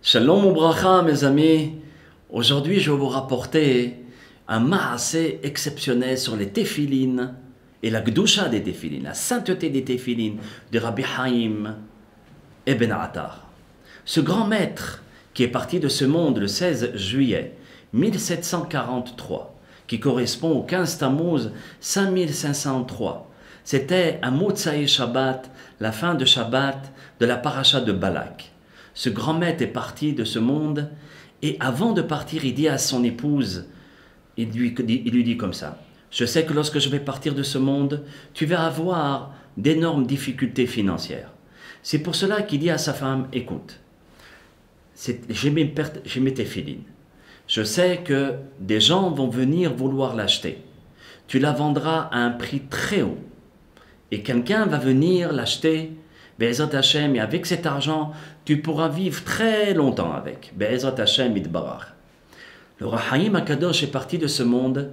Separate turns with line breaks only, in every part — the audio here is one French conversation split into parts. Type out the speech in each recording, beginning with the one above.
Shalom Obracha, mes amis. Aujourd'hui, je vais vous rapporter un maasé exceptionnel sur les téphilines et la gdusha des téphilines, la sainteté des téphilines de Rabbi Haïm Ibn Attar. Ce grand maître qui est parti de ce monde le 16 juillet 1743, qui correspond au 15 Tammuz 5503. C'était un Motsaï Shabbat, la fin de Shabbat de la paracha de Balak. Ce grand maître est parti de ce monde et avant de partir, il dit à son épouse, il lui dit comme ça: je sais que lorsque je vais partir de ce monde, tu vas avoir d'énormes difficultés financières. C'est pour cela qu'il dit à sa femme: écoute, j'ai mes téphilines. Je sais que des gens vont venir vouloir l'acheter. Tu la vendras à un prix très haut. Et quelqu'un va venir l'acheter, Be'ezrat Hashem, et avec cet argent, tu pourras vivre très longtemps avec. Be'ezrat Hashem Itbarach. Le Rahaïm Akadosh est parti de ce monde,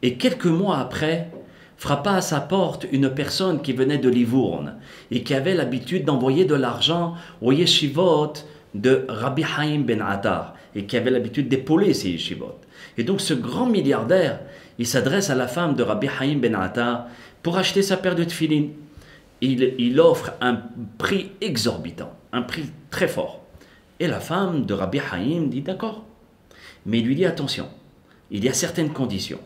et quelques mois après, frappa à sa porte une personne qui venait de Livourne, et qui avait l'habitude d'envoyer de l'argent au yeshivot de Rabbi Haïm Ben Attar, et qui avait l'habitude d'épauler ces yeshivot. Et donc ce grand milliardaire, il s'adresse à la femme de Rabbi Haïm Ben Attar pour acheter sa paire de tefilin. Il offre un prix exorbitant, un prix très fort. Et la femme de Rabbi Haïm dit d'accord. Mais il lui dit attention, il y a certaines conditions.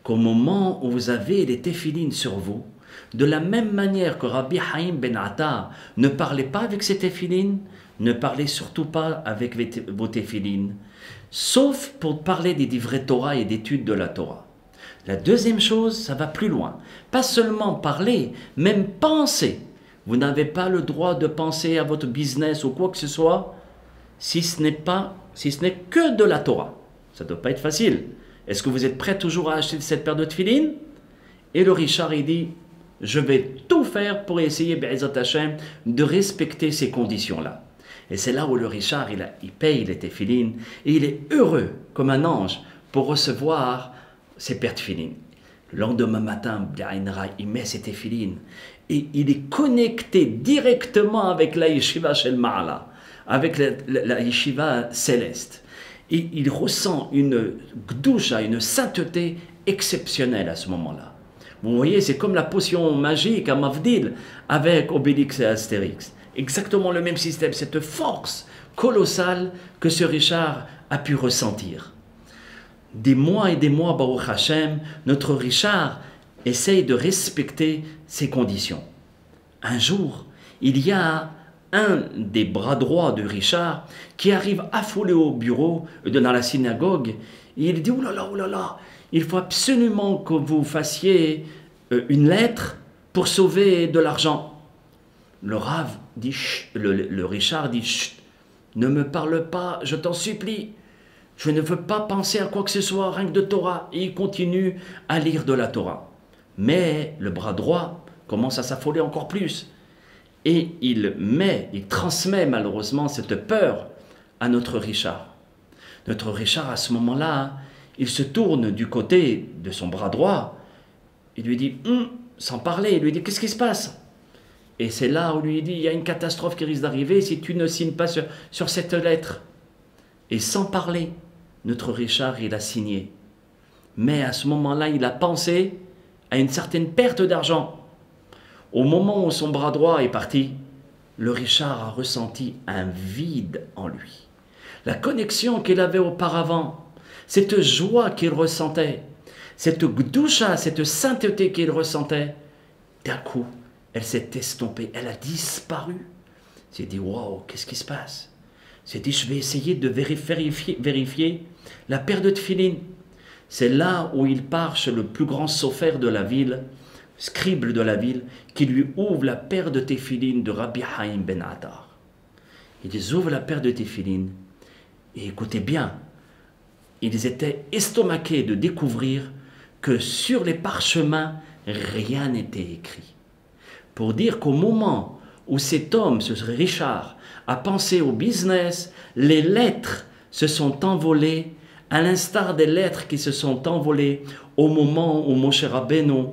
Qu'au moment où vous avez les téphilines sur vous, de la même manière que Rabbi Haïm Ben Attar ne parlait pas avec ses téphilines, ne parlez surtout pas avec vos téphilines, sauf pour parler des divrei Torah et d'études de la Torah. La deuxième chose, ça va plus loin. Pas seulement parler, même penser. Vous n'avez pas le droit de penser à votre business ou quoi que ce soit, si ce n'est que de la Torah. Ça ne doit pas être facile. Est-ce que vous êtes prêt toujours à acheter cette paire de tefilines? Et le Richard, il dit: je vais tout faire pour essayer, Be'ezrat Hashem, de respecter ces conditions-là. Et c'est là où le Richard, il paye les téphilines, et il est heureux comme un ange pour recevoir ses paires de téphilines. Le lendemain matin, il met ses téphilines, et il est connecté directement avec la yeshiva Shel Ma'ala, avec la yeshiva céleste. Et il ressent une gdusha, une sainteté exceptionnelle à ce moment-là. Vous voyez, c'est comme la potion magique à Mavdil avec Obélix et Astérix. Exactement le même système, cette force colossale que ce Richard a pu ressentir. Des mois et des mois, Baruch Hashem, notre Richard essaye de respecter ces conditions. Un jour, il y a un des bras droits de Richard qui arrive affolé au bureau dans la synagogue, et il dit: oh là là, il faut absolument que vous fassiez une lettre pour sauver de l'argent. Le Rav dit, le Richard dit: chut, ne me parle pas, je t'en supplie. Je ne veux pas penser à quoi que ce soit, rien que de Torah. Et il continue à lire de la Torah. Mais le bras droit commence à s'affoler encore plus. Et il transmet malheureusement cette peur à notre Richard. Notre Richard, à ce moment-là, il se tourne du côté de son bras droit. Il lui dit, sans parler, il lui dit: qu'est-ce qui se passe? Et c'est là où lui dit: il y a une catastrophe qui risque d'arriver si tu ne signes pas sur cette lettre. Et sans parler, notre Richard, il a signé. Mais à ce moment-là, il a pensé à une certaine perte d'argent. Au moment où son bras droit est parti, le Richard a ressenti un vide en lui. La connexion qu'il avait auparavant, cette joie qu'il ressentait, cette gdusha, cette sainteté qu'il ressentait, d'un coup, elle s'est estompée, elle a disparu. Il s'est dit: waouh, qu'est-ce qui se passe? Il s'est dit: je vais essayer de vérifier la paire de tefilines. C'est là où il part chez le plus grand sofer de la ville, scribe de la ville, qui lui ouvre la paire de téphilines de Rabbi Haïm Ben Attar. Ils ouvrent la paire de téphilines, et écoutez bien, ils étaient estomaqués de découvrir que sur les parchemins, rien n'était écrit. Pour dire qu'au moment où cet homme, ce Richard, a pensé au business, les lettres se sont envolées, à l'instar des lettres qui se sont envolées au moment où Moshe Rabbeinu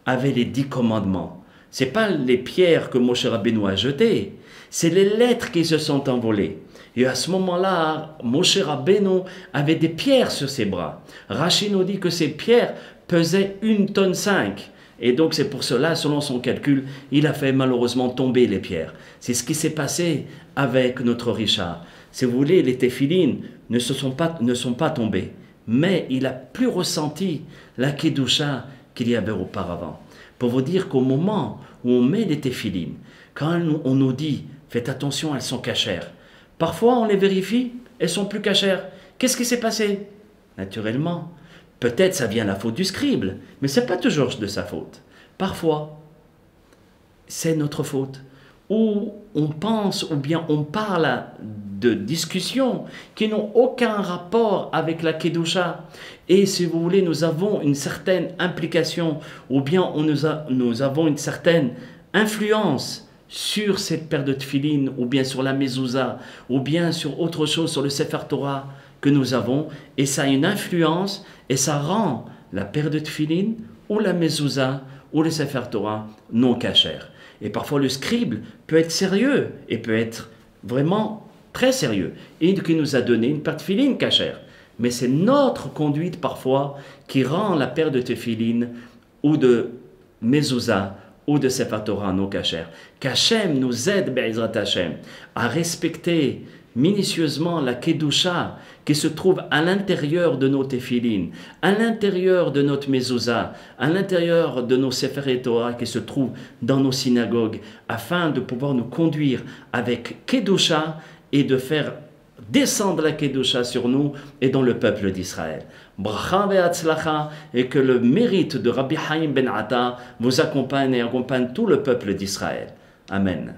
avait les 10 commandements. Ce n'est pas les pierres que Moshe Rabbeinu a jetées, c'est les lettres qui se sont envolées. Et à ce moment-là, Moshe Rabbeinu avait des pierres sur ses bras. Rashi nous dit que ces pierres pesaient 1,5 tonne. Et donc c'est pour cela, selon son calcul, il a fait malheureusement tomber les pierres. C'est ce qui s'est passé avec notre Richard. Si vous voulez, les téphilines ne sont pas tombés, mais il a plus ressenti la kedusha qu'il y avait auparavant. Pour vous dire qu'au moment où on met les téphilines, quand on nous dit « faites attention, elles sont cachères », parfois on les vérifie, elles sont plus cachères. Qu'est-ce qui s'est passé? Naturellement, peut-être ça vient de la faute du scribe, mais ce n'est pas toujours de sa faute. Parfois, c'est notre faute. Ou on pense, ou bien on parle de discussions qui n'ont aucun rapport avec la Kedusha. Et si vous voulez, nous avons une certaine implication, ou bien nous avons une certaine influence sur cette paire de tefilines, ou bien sur la mezouza, ou bien sur autre chose, sur le Sefer Torah que nous avons, et ça a une influence, et ça rend la paire de tefilines, ou la mezouza, ou le Sefer Torah non cachère. Et parfois le scribe peut être sérieux, et peut être vraiment très sérieux, et qui nous a donné une paire de tefilines cachère. Mais c'est notre conduite parfois qui rend la paire de tefilines, ou de mezouza, ou de Sefer Torah non cachère. Qu'Hachem nous aide, Be'ezrat Hashem, à respecter minutieusement la Kedusha qui se trouve à l'intérieur de nos téphilines, à l'intérieur de notre mezouza, à l'intérieur de nos Sefer Torah qui se trouvent dans nos synagogues, afin de pouvoir nous conduire avec Kedusha et de faire descendre la Kedusha sur nous et dans le peuple d'Israël. Bracha ve'atzlacha, et que le mérite de Rabbi Haim ben Atta vous accompagne et accompagne tout le peuple d'Israël. Amen.